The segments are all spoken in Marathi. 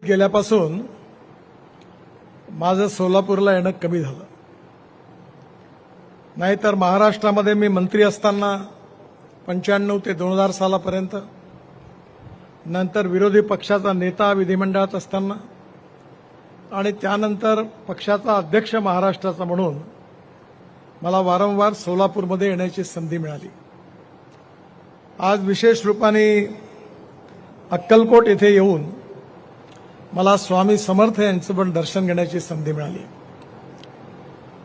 गेल्यापासून माझं सोलापूरला येणं कमी झालं. नाहीतर महाराष्ट्रामध्ये मी मंत्री असताना 95 ते 2000 सालापर्यंत, नंतर विरोधी पक्षाचा नेता विधिमंडळात असताना आणि त्यानंतर पक्षाचा अध्यक्ष महाराष्ट्राचा म्हणून मला वारंवार सोलापूरमध्ये येण्याची संधी मिळाली. आज विशेष रूपाने अक्कलकोट येथे येऊन मला स्वामी समर्थ यांचं पण दर्शन घेण्याची संधी मिळाली.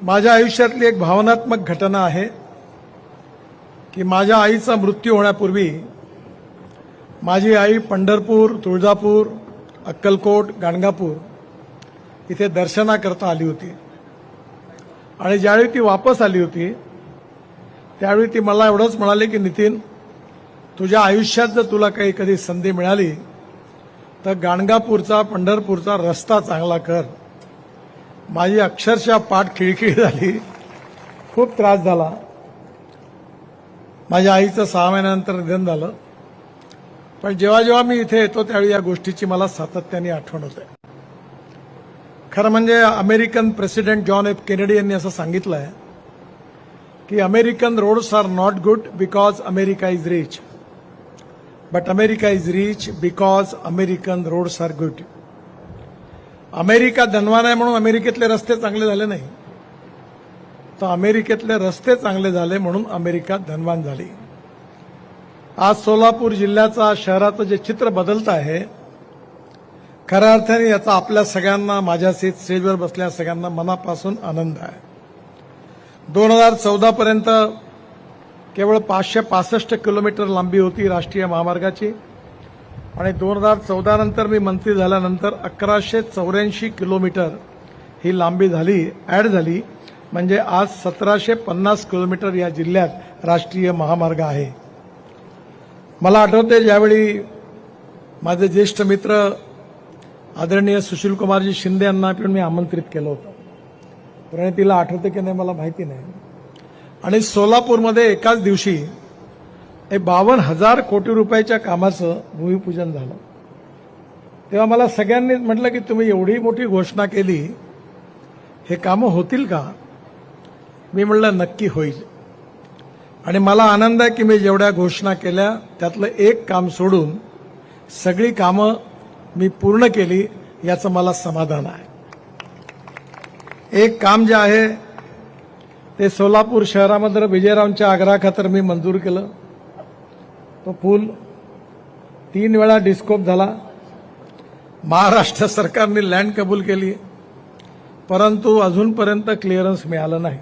माझ्या आयुष्यातली एक भावनात्मक घटना आहे की माझ्या आईचा मृत्यू होण्यापूर्वी माझी आई पंढरपूर, तुळजापूर, अक्कलकोट, गाणगापूर इथे दर्शनाकरता आली होती आणि ज्यावेळी ती वापस आली होती त्यावेळी ती मला एवढंच म्हणाली की नितीन, तुझ्या आयुष्यात जर तुला काही कधी संधी मिळाली तर गाणगापूरचा, पंढरपूरचा रस्ता चांगला कर. माझी अक्षरशः पाठ खिळखिळी झाली, खूप त्रास झाला. माझ्या आईचं 6 महिन्यानंतर निधन झालं. पण जेव्हा जेव्हा मी इथे येतो त्यावेळी या गोष्टीची मला सातत्याने आठवण होते. खरं म्हणजे American president John F Kennedy यांनी असं सांगितलं आहे की American roads are not good because America is rich, but America is rich because American roads are good. America धनवान आहे म्हणून अमेरिकेतले रस्ते चांगले झाले नाही, तर अमेरिकेतले रस्ते चांगले झाले म्हणून अमेरिका धनवान झाली. आज सोलापूर जिल्ह्याचा, शहराचं जे चित्र बदलत आहे, खऱ्या अर्थाने याचा आपल्या सगळ्यांना, माझ्या स्टेजवर बसल्या सगळ्यांना मनापासून आनंद आहे. 2014 पर्यंत केवळ 565 किलोमीटर लांबी होती राष्ट्रीय महामार्गाची आणि 2014 नंतर मी मंत्री झाल्यानंतर 1184 किलोमीटर ही लांबी झाली, ऍड झाली. म्हणजे आज 1750 किलोमीटर या जिल्ह्यात राष्ट्रीय महामार्ग आहे. मला आठवते ज्यावेळी माझे ज्येष्ठ मित्र आदरणीय सुशीलकुमारजी शिंदे यांना पण मी आमंत्रित केलं होतं. प्रणितीला आठवते की नाही मला माहिती नाही. आणि सोलापूरमध्ये एकाच दिवशी 52,000 कोटी रुपयाच्या कामाचं भूमिपूजन झालं. तेव्हा मला सगळ्यांनी म्हटलं की तुम्ही एवढी मोठी घोषणा केली, हे कामं होतील का? मी म्हटलं नक्की होईल. आणि मला आनंद आहे की मी जेवढ्या घोषणा केल्या त्यातलं एक काम सोडून सगळी कामं मी पूर्ण केली, याचं मला समाधान आहे. एक काम जे आहे ते सोलापूर शहरामध्ये विजयरावांच्या आग्रहाखातर मी मंजूर केलं. तो पूल 3 वेळा डिस्कोप झाला. महाराष्ट्र सरकारने लँड कबूल केली, परंतु अजूनपर्यंत क्लिअरन्स मिळालं नाही.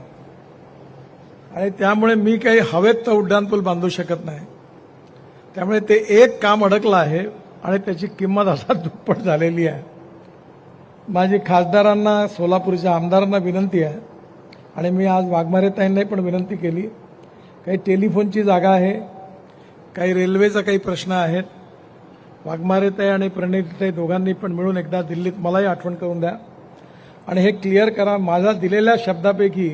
आणि त्यामुळे मी काही हवेत तर उड्डाणपूल बांधू शकत नाही. त्यामुळे ते एक काम अडकलं आहे आणि त्याची किंमत आता दुप्पट झालेली आहे. माझी खासदारांना, सोलापूरच्या आमदारांना विनंती आहे आणि मी आज वाघमारेताईंनाही पण विनंती केली, काही टेलिफोनची जागा आहे, काही रेल्वेचा काही प्रश्न आहेत. वाघमारेताई आणि प्रणितीताई दोघांनी पण मिळून एकदा दिल्लीत मलाही आठवण करून द्या आणि हे क्लिअर करा. माझा दिलेल्या शब्दापैकी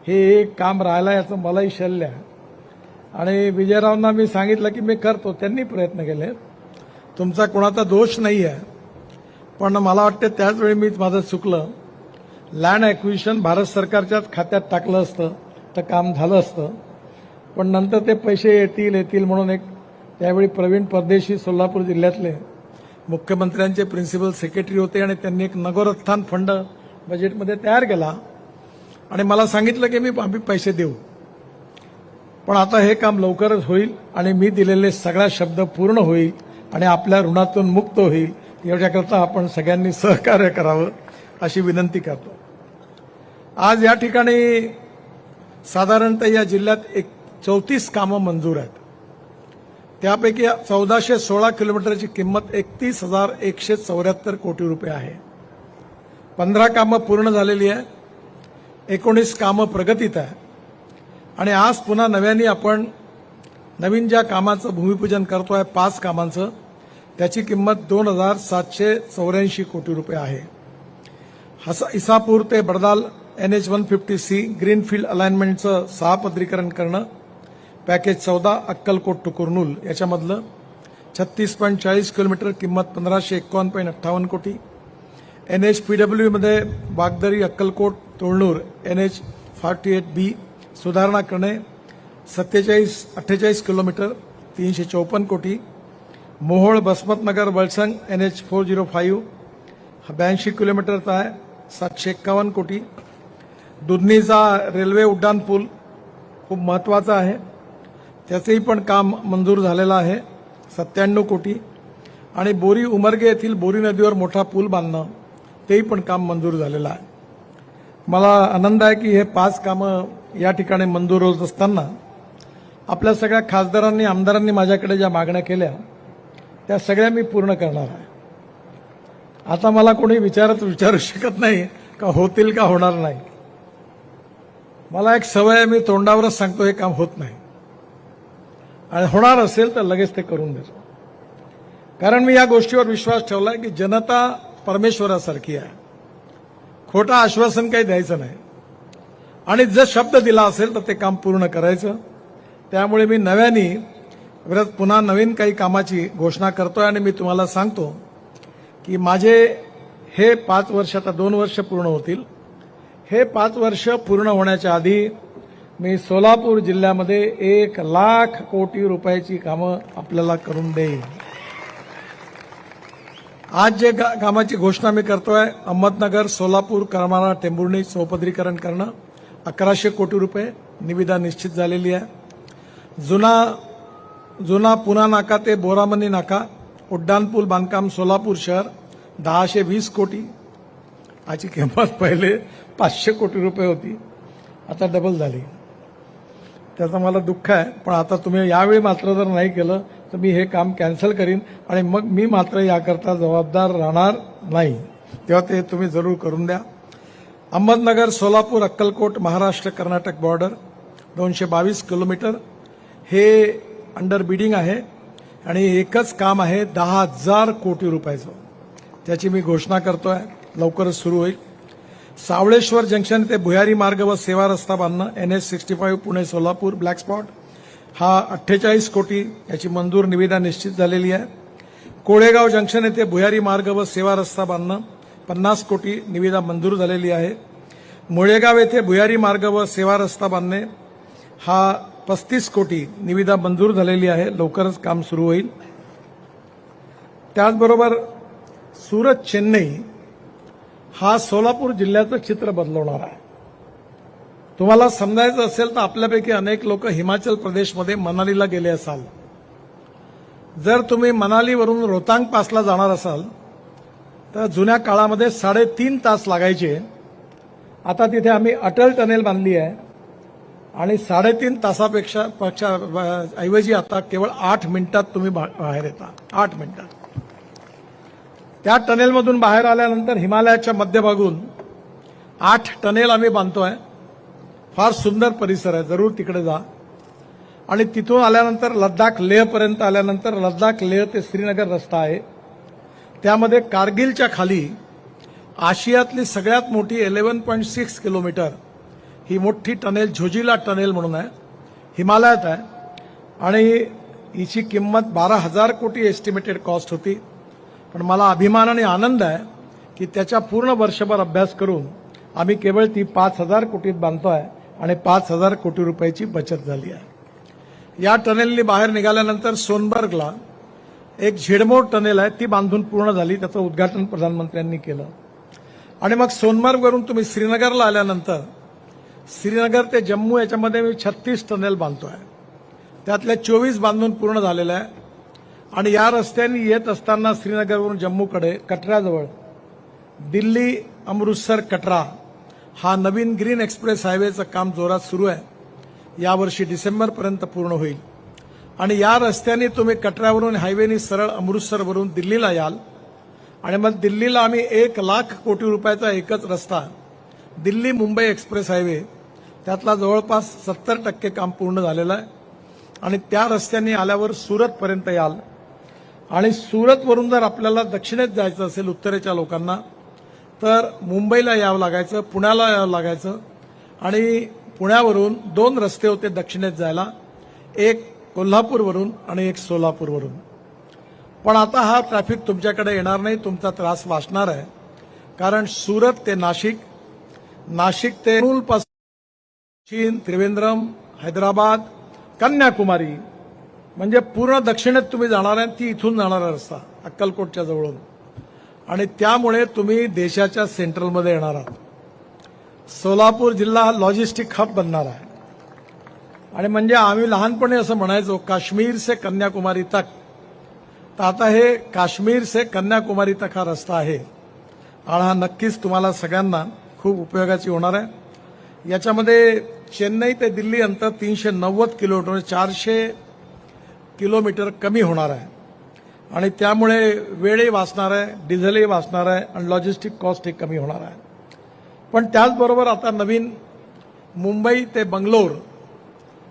हे एक काम राहिलं याचं मलाही शल्य आहे. आणि विजयरावांना मी सांगितलं की मी करतो, त्यांनी प्रयत्न केले. तुमचा कोणाचा दोष नाही आहे, पण मला वाटतं त्याचवेळी मीच माझं चुकलं. लँड ॲक्विजिशन भारत सरकारच्याच खात्यात टाकलं असतं तर काम झालं असतं. पण नंतर ते पैसे येतील म्हणून एक त्यावेळी प्रवीण परदेशी सोलापूर जिल्ह्यातले मुख्यमंत्र्यांचे प्रिन्सिपल सेक्रेटरी होते आणि त्यांनी एक नगरोत्थान फंड बजेटमध्ये तयार केला आणि मला सांगितलं की आम्ही पैसे देऊ. पण आता हे काम लवकरच होईल आणि मी दिलेले सगळा शब्द पूर्ण होईल आणि आपल्या ऋणातून मुक्त होईल. एवढ्याकरता आपण सगळ्यांनी सहकार्य करावं अशी विनंती करतो. आज या ठिकाणी साधारणतः या जिल्ह्यात 34 कामं मंजूर आहेत. त्यापैकी 1416 किलोमीटरची किंमत 31,174 कोटी रुपये आहे. 15 कामं पूर्ण झालेली आहे, 19 कामं प्रगतीत आहे. आणि आज पुन्हा नव्याने आपण नवीन ज्या कामाचं भूमिपूजन करतोय 5 कामांचं, त्याची किंमत 2,784 कोटी रुपये आहे. इसापूर ते बडदाल NH-150C ग्रीनफील्ड अलाइनमेंटचं 6 पदरीकरण करणं, पॅकेज 14 अक्कलकोट टू कुर्नूल याच्यामधलं 36.40 किलोमीटर, किंमत 1551.58 कोटी. NHPW मध्ये वागदरी अक्कलकोट तोळनूर NH 48B सुधारणा करणे 48 किलोमीटर 354 कोटी. मोहोळ बसमतनगर वळसंग NH 405 82 किलोमीटरचा आहे 751 कोटी. दुधनीचा रेल्वे उड्डाण पूल खूप महत्त्वाचा आहे, त्याचेही पण काम मंजूर झालेलं आहे 97 कोटी. आणि बोरी उमरगे येथील बोरी नदीवर मोठा पूल बांधणं तेही पण काम मंजूर झालेलं आहे. मला आनंद आहे की हे 5 कामं या ठिकाणी मंजूर होत असताना आपल्या सगळ्या खासदारांनी आमदारांनी माझ्याकडे ज्या मागण्या केल्या त्या सगळ्या मी पूर्ण करणार आहे. आता मला कोणी विचारू शकत नाही का होतील का होणार नाही. मला एक सवय आहे, मी तोंडावरच सांगतो हे काम होत नाही, आणि होणार असेल तर लगेच ते करून देतो. कारण मी या गोष्टीवर विश्वास ठेवलाय की जनता परमेश्वरासारखी आहे. खोटं आश्वासन काही द्यायचं नाही, आणि जर शब्द दिला असेल तर ते काम पूर्ण करायचं. त्यामुळे मी नव्याने पुन्हा नवीन काही कामाची घोषणा करतोय, आणि मी तुम्हाला सांगतो की माझे हे 5 वर्ष, आता 2 वर्ष पूर्ण होतील, हे 5 वर्ष पूर्ण होण्याच्या आधी मी सोलापूर जिल्ह्यामध्ये 1,00,000 कोटी रुपयाची कामं आपल्याला करून देईन. आज जे कामाची घोषणा मी करतोय, अहमदनगर, सोलापूर, करमाळा, टेंभुर्णी चौपदरीकरण करणं 1100 कोटी रुपये निविदा निश्चित झालेली आहे. जुना पुणा नाका ते बोरामणी नाका उड्डाणपूल बांधकाम सोलापूर शहर 1020 कोटी. याची किंमत पहिले 500 कोटी रुपये होती, आता डबल झाली. त्याचं मला दुःख आहे, पण आता तुम्ही यावेळी मात्र जर नाही केलं तर मी हे काम कॅन्सल करीन, आणि मग मी मात्र याकरता जबाबदार राहणार नाही. तेव्हा ते तुम्ही जरूर करून द्या. अहमदनगर, सोलापूर, अक्कलकोट, महाराष्ट्र कर्नाटक बॉर्डर 222 किलोमीटर हे अंडर बिडिंग आहे, आणि एकच काम आहे 10,000 कोटी रुपयाचं. त्याची मी घोषणा करतोय, लवकरच सुरू होईल. सावळेश्वर जंक्शन ते भुयारी मार्ग व सेवा रस्ता बांधणं NH 65 Pune Solapur black spot हा 48 कोटी, याची मंजूर निविदा निश्चित झालेली आहे. कोळेगाव जंक्शन येथे भुयारी मार्ग व सेवा रस्ता बांधणं 50 कोटी निविदा मंजूर झालेली आहे. मुळेगाव येथे भुयारी मार्ग व सेवा रस्ता बांधणे हा 35 कोटी निविदा मंजूर झालेली आहे, लवकरच काम सुरू होईल. त्याचबरोबर सुरत चेन्नई हा सोलापूर जिल्ह्याचं चित्र बदलवणार आहे. तुम्हाला समजायचं असेल तर आपल्यापैकी अनेक लोक हिमाचल प्रदेशमध्ये मनालीला गेले असाल. जर तुम्ही मनालीवरून रोहतांग पासला जाणार असाल तर जुन्या काळामध्ये 3.5 तास लागायचे. आता तिथे आम्ही अटल टनेल बांधली आहे, आणि 3.5 तासापेक्षा ऐवजी आता केवळ 8 मिनिटात तुम्ही बाहेर येता. 8 मिनिटात. त्या टनेलमधून बाहेर आल्यानंतर हिमालयाच्या मध्यभागून 8 टनेल आम्ही बांधतोय. फार सुंदर परिसर आहे, जरूर तिकडे जा. आणि तिथून आल्यानंतर लद्दाख लेहपर्यंत आल्यानंतर लद्दाख लेह ते श्रीनगर रस्ता आहे. त्यामध्ये कारगिलच्या खाली आशियातली सगळ्यात मोठी 11.6 किलोमीटर ही मोठी टनेल झोजिला टनेल म्हणून आहे, हिमालयात आहे, आणि हिची किंमत 12,000 कोटी एस्टिमेटेड कॉस्ट होती. पण मला अभिमान आणि आनंद आहे की त्याच्या पूर्ण वर्षभर अभ्यास करून आम्ही केवळ ती 5,000 कोटीत बांधतोय, आणि 5,000 कोटी रुपयाची बचत झाली आहे. या टनेलनी बाहेर निघाल्यानंतर सोनबर्गला एक झेडमोड टनेल आहे, ती बांधून पूर्ण झाली. त्याचं उद्घाटन प्रधानमंत्र्यांनी केलं. आणि मग सोनबर्गवरून तुम्ही श्रीनगरला आल्यानंतर श्रीनगर ते जम्मू याच्यामध्ये मी 36 टनेल बांधतोय. त्यातल्या 24 बांधून पूर्ण झालेल्या आहे. आणि या रस्त्याने येत असताना श्रीनगरवरून जम्मूकडे कटराजवळ दिल्ली अमृतसर कटरा हा नवीन ग्रीन एक्सप्रेस हायवेचं काम जोरात सुरू आहे. यावर्षी डिसेंबरपर्यंत पूर्ण होईल. आणि या रस्त्याने तुम्ही कटरावरून हायवेने सरळ अमृतसरवरून दिल्लीला याल, आणि मग दिल्लीला आम्ही 1,00,000 कोटी रुपयाचा एकच रस्ता दिल्ली मुंबई एक्सप्रेस हायवे, त्यातला जवळपास 70% काम पूर्ण झालेलं आहे. आणि त्या रस्त्याने आल्यावर सुरतपर्यंत याल, आणि सुरतवरून जर आपल्याला दक्षिणेत जायचं असेल उत्तरेच्या लोकांना तर मुंबईला यावं लागायचं, पुण्याला यावं लागायचं. आणि पुण्यावरून 2 रस्ते होते दक्षिणेत जायला, एक कोल्हापूरवरून आणि एक सोलापूरवरून. पण आता हा ट्रॅफिक तुमच्याकडे येणार नाही, तुमचा त्रास वाचणार आहे. कारण सुरत ते नाशिक, नाशिक ते चीन, त्रिवेंद्रम, हैदराबाद, कन्याकुमारी म्हणजे पूर्ण दक्षिणेत तुम्ही जाणार आहे. ती इथून जाणारा रस्ता अक्कलकोटच्या जवळून, आणि त्यामुळे तुम्ही देशाच्या सेंट्रलमध्ये येणार आहात. सोलापूर जिल्हा हा लॉजिस्टिक हब बनणार आहे. आणि म्हणजे आम्ही लहानपणी असं म्हणायचो काश्मीर से कन्याकुमारी तक, तर आता हे काश्मीर से कन्याकुमारी तक हा रस्ता आहे. आणि हा नक्कीच तुम्हाला सगळ्यांना खूप उपयोगाची होणार आहे. याच्यामध्ये चेन्नई ते दिल्ली अंतर 390 किलोमीटर, 400 किलोमीटर कमी होणार आहे. आणि त्यामुळे वेळही वाचणार आहे, डिझेलही वाचणार आहे, आणि लॉजिस्टिक कॉस्टही कमी होणार आहे. पण त्याचबरोबर आता नवीन मुंबई ते बंगलोर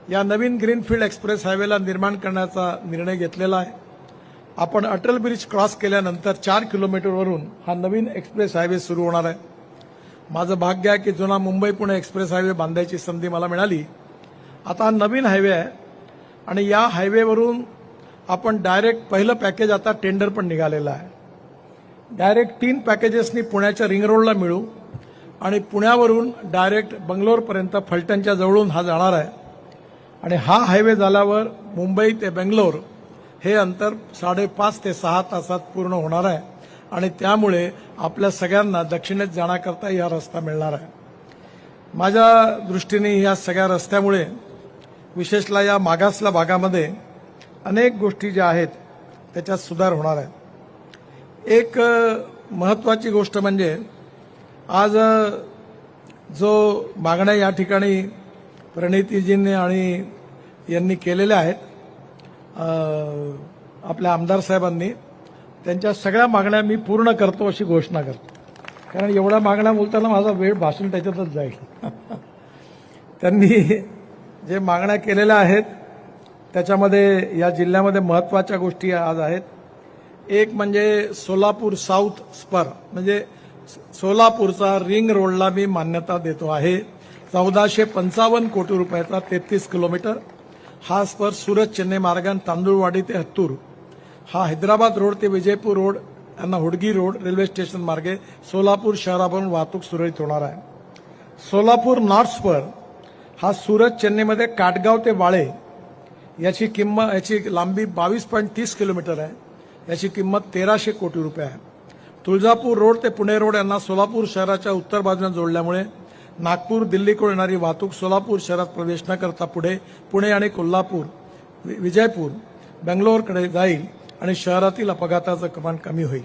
या नवीन ग्रीनफील्ड एक्सप्रेस हायवेला निर्माण करण्याचा निर्णय घेतलेला आहे. आपण अटल ब्रिज क्रॉस केल्यानंतर 4 किलोमीटरवरून हा नवीन एक्सप्रेस हायवे सुरू होणार आहे. माझं भाग्य आहे की जुना मुंबई पुणे एक्सप्रेस हायवे बांधायची संधी मला मिळाली. आता हा नवीन हायवे आहे, आणि या हायवेवरून आपण डायरेक्ट पहिलं पॅकेज आता टेंडर पण निघालेलं आहे. डायरेक्ट 3 पॅकेजेसनी पुण्याच्या रिंग रोडला मिळू, आणि पुण्यावरून डायरेक्ट बंगलोरपर्यंत फलटणच्या जवळून हा जाणार आहे. आणि हा हायवे झाल्यावर मुंबई ते बेंगलोर हे अंतर 5.5 ते 6 तासात पूर्ण होणार आहे. आणि त्यामुळे आपल्या सगळ्यांना दक्षिणेत जाण्याकरता हा रस्ता मिळणार आहे. माझ्या दृष्टीने या सगळ्या रस्त्यामुळे विशेषतः या मागासल्या भागामध्ये अनेक गोष्टी ज्या आहेत त्याच्यात सुधार होणार आहे. एक महत्त्वाची गोष्ट म्हणजे आज जो मागण्या या ठिकाणी प्रणितीजींनी आणि यांनी केलेल्या आहेत, आपल्या आमदार साहेबांनी, त्यांच्या सगळ्या मागण्या मी पूर्ण करतो अशी घोषणा करतो. कारण एवढ्या मागण्या बोलताना माझा वेळ भाषण त्याच्यातच जाईल. त्यांनी जे मागण्या केलेल्या आहेत त्याच्यामध्ये या जिल्ह्यामध्ये महत्त्वाच्या गोष्टी आज आहेत. एक म्हणजे सोलापूर साऊथ स्पर, म्हणजे सोलापूरचा रिंग रोडला मी मान्यता देतो आहे. 1455 कोटी रुपयाचा 33 किलोमीटर हा स्पर सुरत चेन्नई मार्गाने तांदूळवाडी ते हत्तूर, हा हैदराबाद रोड ते विजयपूर रोड यांना हुडगी रोड रेल्वे स्टेशन मार्गे सोलापूर शहरावरून वाहतूक सुरळीत होणार आहे. सोलापूर नॉर्थ स्पर हा सुरत चेन्नईमध्ये काटगाव ते वाळे याची लांबी 22.30 किलोमीटर आहे. याची किंमत 1300 कोटी रुपये आहे. तुळजापूर रोड ते पुणे रोड यांना सोलापूर शहराच्या उत्तर बाजूने जोडल्यामुळे नागपूर दिल्लीकडून येणारी वाहतूक सोलापूर शहरात प्रवेश न करता पुणे आणि कोल्हापूर विजयपूर बेंगलोरकडे जाईल, आणि शहरातील अपघाताचं प्रमाण कमी होईल.